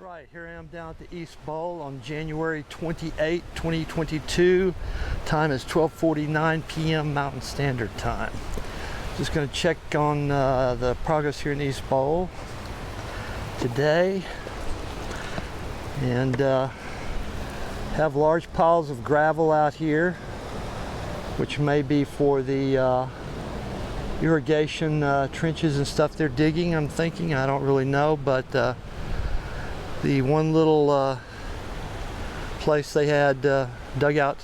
Right, here I am down at the East Bowl on January 28, 2022. Time is 12:49 p.m. Mountain Standard Time. Just going to check on the progress here in the East Bowl today, and have large piles of gravel out here, which may be for the irrigation trenches and stuff they're digging, I'm thinking. I don't really know, but the one little place they had dug out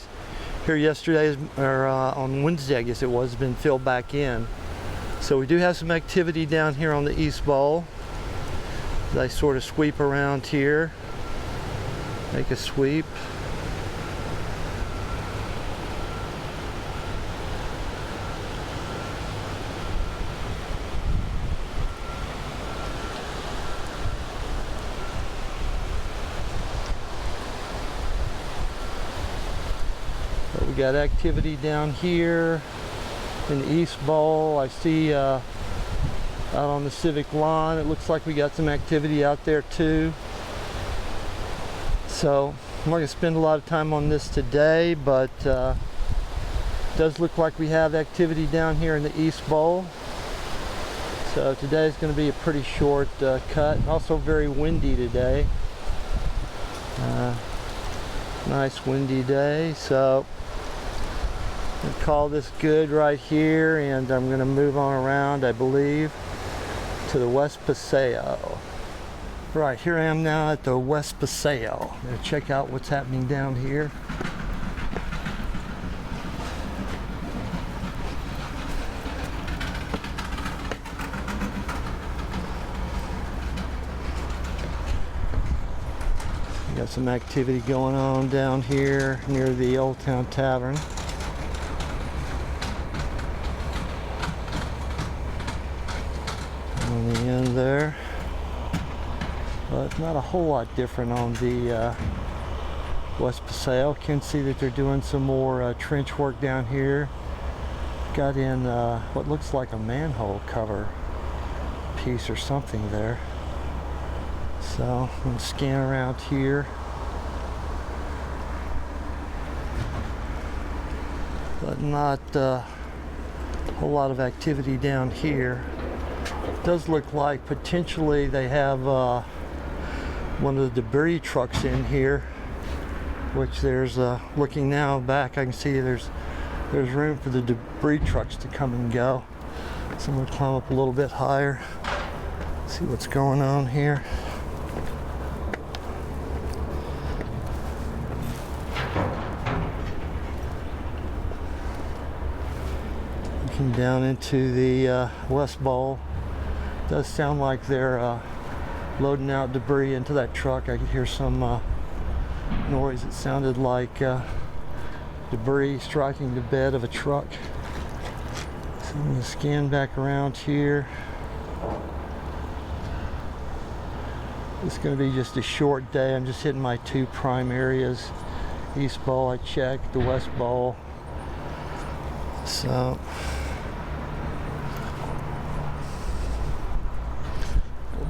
here yesterday, or on Wednesday I guess it was, has been filled back in. So we do have some activity down here on the East Bowl. They sort of sweep around here, make a sweep. We got activity down here in the East Bowl. I see out on the Civic lawn, it looks like we got some activity out there too. So I'm not going to spend a lot of time on this today, but it does look like we have activity down here in the East Bowl. So today is going to be a pretty short cut. Also very windy today. Nice windy day. So I'll call this good right here, and I'm going to move on around, I believe, to the West Paseo. Right, here I am now at the West Paseo. I'm going to check out what's happening down here. We got some activity going on down here near the Old Town Tavern. On the end there, but not a whole lot different on the West Paseo. Can see that they're doing some more trench work down here. Got in what looks like a manhole cover piece or something there. So I'm going to scan around here, but not a whole lot of activity down here. Does look like potentially they have one of the debris trucks in here, which there's looking now back, I can see there's room for the debris trucks to come and go. So I'm going to climb up a little bit higher, see what's going on here. Looking down into the West Bowl. Does sound like they're loading out debris into that truck. I could hear some noise. It sounded like debris striking the bed of a truck. So I'm going to scan back around here. It's going to be just a short day. I'm just hitting my two prime areas. East Bowl I checked, the West Bowl. So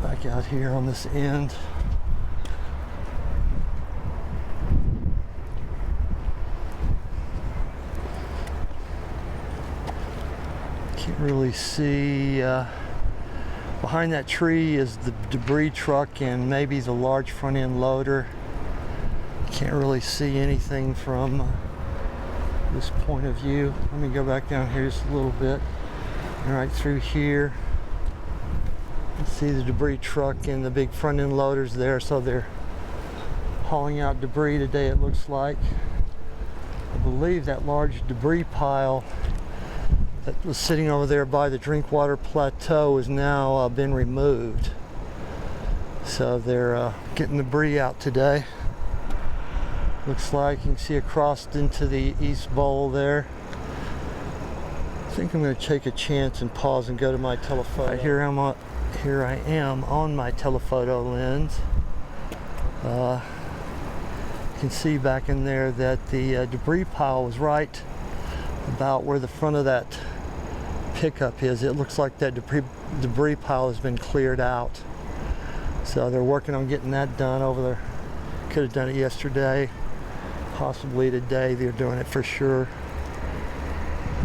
back out here on this end. Can't really see. Behind that tree is the debris truck and maybe the large front end loader. Can't really see anything from this point of view. Let me go back down here just a little bit. And right through here. See the debris truck and the big front end loaders there, so they're hauling out debris today, it looks like. I believe that large debris pile that was sitting over there by the Drinkwater Plateau has now been removed. So they're getting debris out today. Looks like you can see across into the East Bowl there. I think I'm going to take a chance and pause and go to my telephoto. Right, here I am on my telephoto lens. You can see back in there that the debris pile was right about where the front of that pickup is. It looks like that debris pile has been cleared out. So they're working on getting that done over there. Could have done it yesterday, possibly today. They're doing it for sure.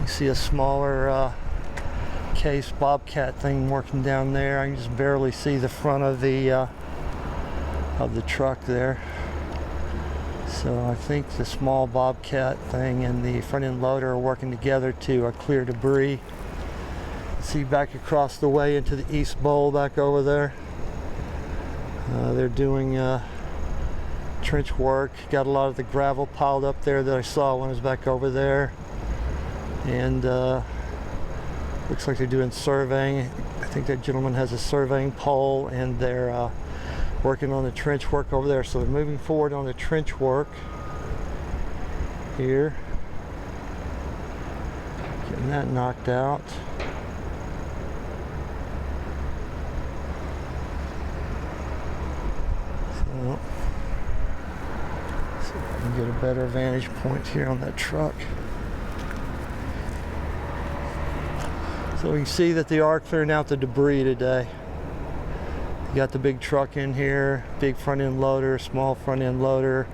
You see a smaller case Bobcat thing working down there. I can just barely see the front of the truck there. So I think the small Bobcat thing and the front end loader are working together to clear debris. See back across the way into the East Bowl back over there. They're doing trench work. Got a lot of the gravel piled up there that I saw when I was back over there. And looks like they're doing surveying. I think that gentleman has a surveying pole, and they're working on the trench work over there. So they're moving forward on the trench work here. Getting that knocked out. So, see if I can get a better vantage point here on that truck. So we can see that they are clearing out the debris today. You got the big truck in here, big front end loader, small front end loader,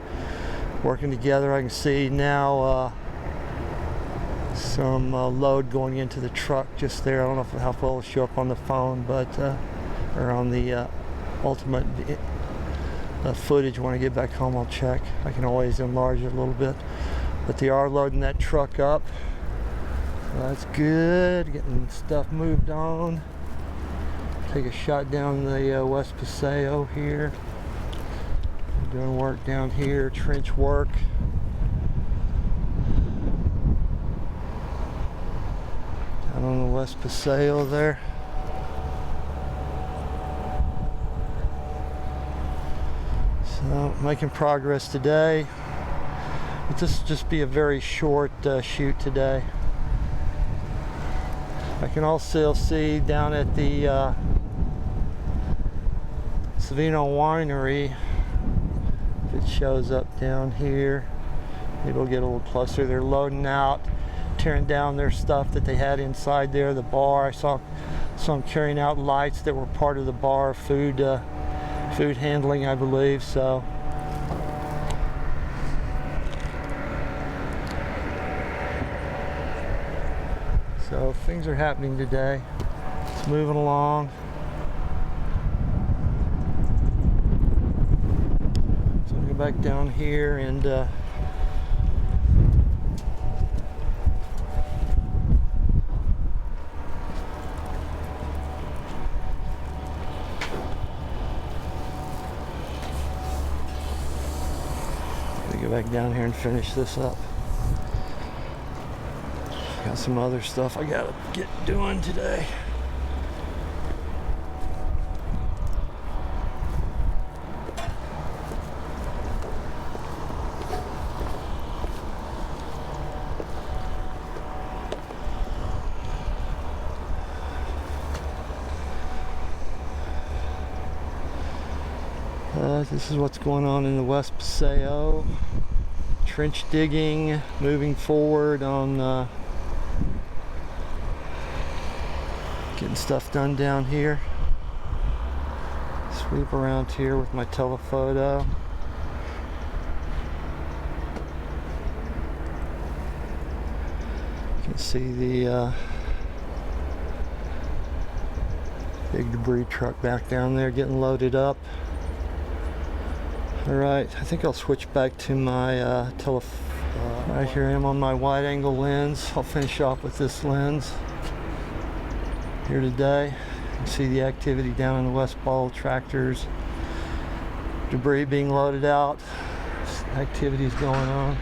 working together. I can see now some load going into the truck just there. I don't know how well it'll show up on the phone, but or on the ultimate footage when I get back home. I'll check. I can always enlarge it a little bit, but they are loading that truck up. So that's good. Getting stuff moved on. Take a shot down the West Paseo here. Doing work down here, trench work. Down on the West Paseo there. So making progress today. But this will just be a very short shoot today. I can also see down at the Savino Winery, if it shows up down here, maybe we'll get a little closer. They're loading out, tearing down their stuff that they had inside there, the bar. I saw some carrying out lights that were part of the bar, food handling, I believe. So things are happening today. It's moving along. So I'll go back down here and go back down here and finish this up. Got some other stuff I gotta get doing today. This is what's going on in the West Paseo. Trench digging, moving forward on getting stuff done down here. Sweep around here with my telephoto. You can see the big debris truck back down there getting loaded up. Alright, I think I'll switch back to my right here I am on my wide angle lens. I'll finish off with this lens here today. You can see the activity down in the West Bowl, tractors, debris being loaded out. Activities going on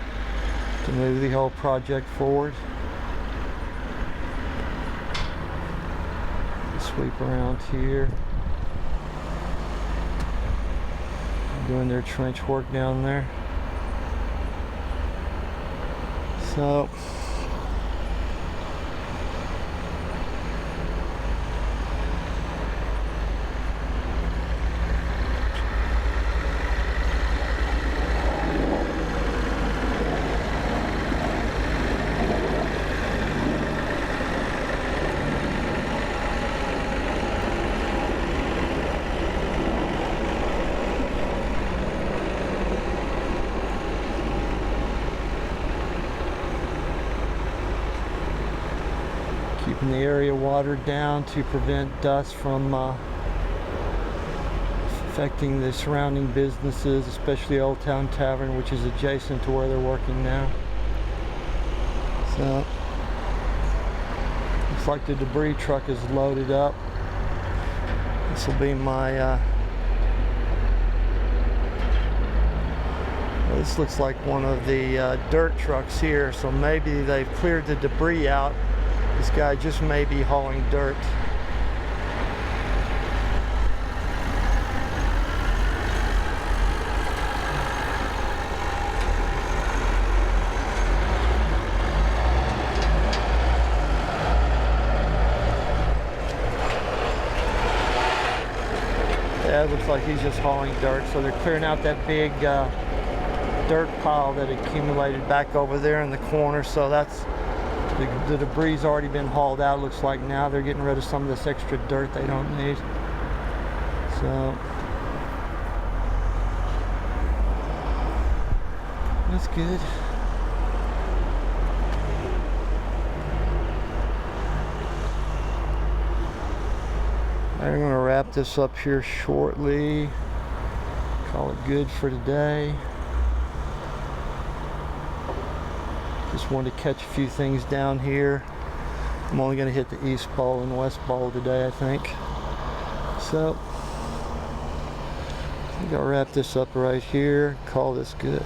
to move the whole project forward. Sweep around here. Doing their trench work down there. So the area watered down to prevent dust from affecting the surrounding businesses, especially Old Town Tavern, which is adjacent to where they're working now. So looks like the debris truck is loaded up. This will be my this looks like one of the dirt trucks here, so maybe they've cleared the debris out. This guy just may be hauling dirt. Yeah, it looks like he's just hauling dirt, so they're clearing out that big dirt pile that accumulated back over there in the corner. So that's the debris already been hauled out. Looks like now they're getting rid of some of this extra dirt they don't need. So that's good. I'm going to wrap this up here shortly. Call it good for today. Just wanted to catch a few things down here. I'm only going to hit the East Bowl and West Bowl today, I think. So I think I'll wrap this up right here. Call this good.